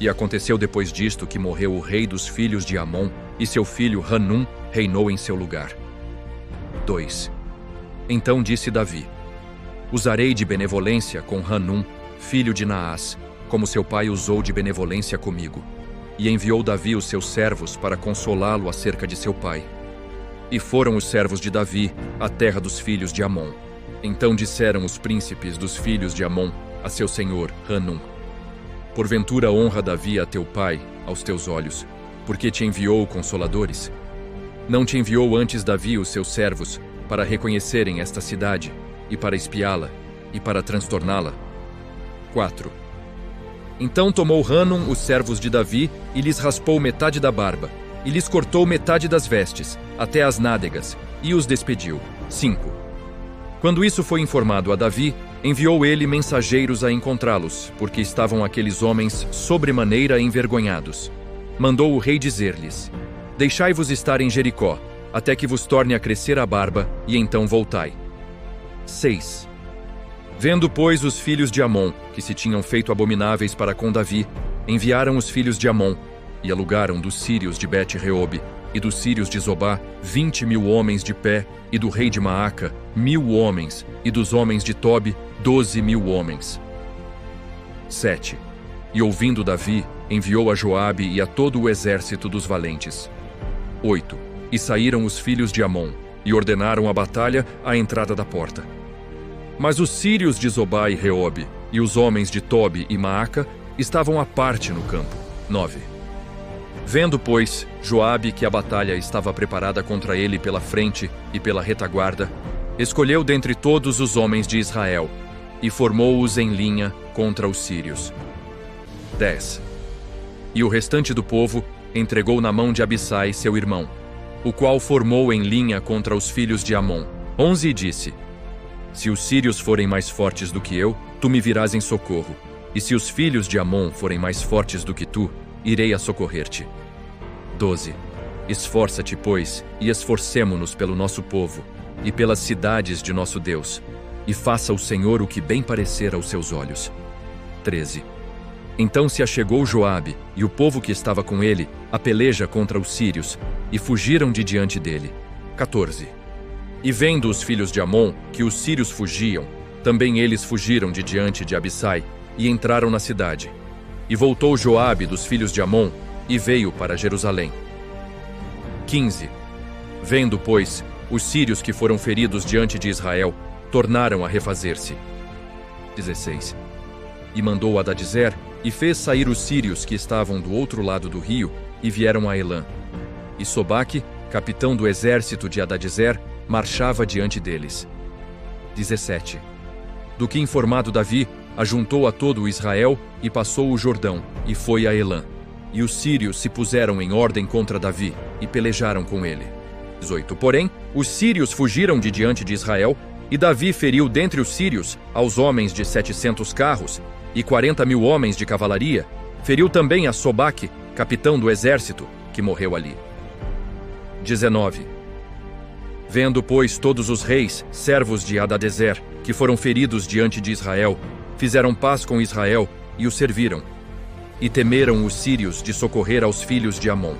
E aconteceu depois disto que morreu o rei dos filhos de Amon, e seu filho Hanum reinou em seu lugar. 2. Então disse Davi: Usarei de benevolência com Hanum, filho de Naás, como seu pai usou de benevolência comigo. E enviou Davi os seus servos para consolá-lo acerca de seu pai. E foram os servos de Davi à terra dos filhos de Amon. Então disseram os príncipes dos filhos de Amon a seu senhor Hanum: Porventura honra Davi a teu pai aos teus olhos, porque te enviou consoladores? Não te enviou antes Davi os seus servos para reconhecerem esta cidade, e para espiá-la, e para transtorná-la? 4. Então tomou Hanum os servos de Davi, e lhes raspou metade da barba, e lhes cortou metade das vestes, até as nádegas, e os despediu. 5. Quando isso foi informado a Davi, enviou ele mensageiros a encontrá-los, porque estavam aqueles homens sobremaneira envergonhados. Mandou o rei dizer-lhes: Deixai-vos estar em Jericó, até que vos torne a crescer a barba, e então voltai. 6. Vendo, pois, os filhos de Amon, que se tinham feito abomináveis para com Davi, enviaram os filhos de Amon, e alugaram dos sírios de Bet-Reobe, e dos sírios de Zobá 20.000 homens de pé, e do rei de Maaca 1.000 homens, e dos homens de Tobi 12.000 homens. 7. E ouvindo Davi, enviou a Joabe e a todo o exército dos valentes. 8. E saíram os filhos de Amon, e ordenaram a batalha à entrada da porta. Mas os sírios de Zobá e Reobe, e os homens de Tobi e Maaca, estavam à parte no campo. 9. Vendo, pois, Joabe que a batalha estava preparada contra ele pela frente e pela retaguarda, escolheu dentre todos os homens de Israel, e formou-os em linha contra os sírios. 10. E o restante do povo entregou na mão de Abissai, seu irmão, o qual formou em linha contra os filhos de Amon. 11 E disse: Se os sírios forem mais fortes do que eu, tu me virás em socorro, e se os filhos de Amon forem mais fortes do que tu, irei a socorrer-te. 12. Esforça-te, pois, e esforcemo-nos pelo nosso povo, e pelas cidades de nosso Deus, e faça o Senhor o que bem parecer aos seus olhos. 13. Então se achegou Joabe, e o povo que estava com ele, a peleja contra os sírios, e fugiram de diante dele. 14. E vendo os filhos de Amon que os sírios fugiam, também eles fugiram de diante de Abissai, e entraram na cidade. E voltou Joabe dos filhos de Amon, e veio para Jerusalém. 15. Vendo, pois, os sírios que foram feridos diante de Israel, tornaram a refazer-se. 16. E mandou Hadadezer, e fez sair os sírios que estavam do outro lado do rio, e vieram a Elã. E Sobaque, capitão do exército de Hadadezer, marchava diante deles. 17. Do que informado Davi, ajuntou a todo o Israel, e passou o Jordão, e foi a Elã. E os sírios se puseram em ordem contra Davi, e pelejaram com ele. 18. Porém, os sírios fugiram de diante de Israel, e Davi feriu dentre os sírios aos homens de 700 carros, e 40.000 homens de cavalaria. Feriu também a Sobaque, capitão do exército, que morreu ali. 19. Vendo, pois, todos os reis, servos de Hadadezer, que foram feridos diante de Israel, fizeram paz com Israel e o serviram. E temeram os sírios de socorrer aos filhos de Amon.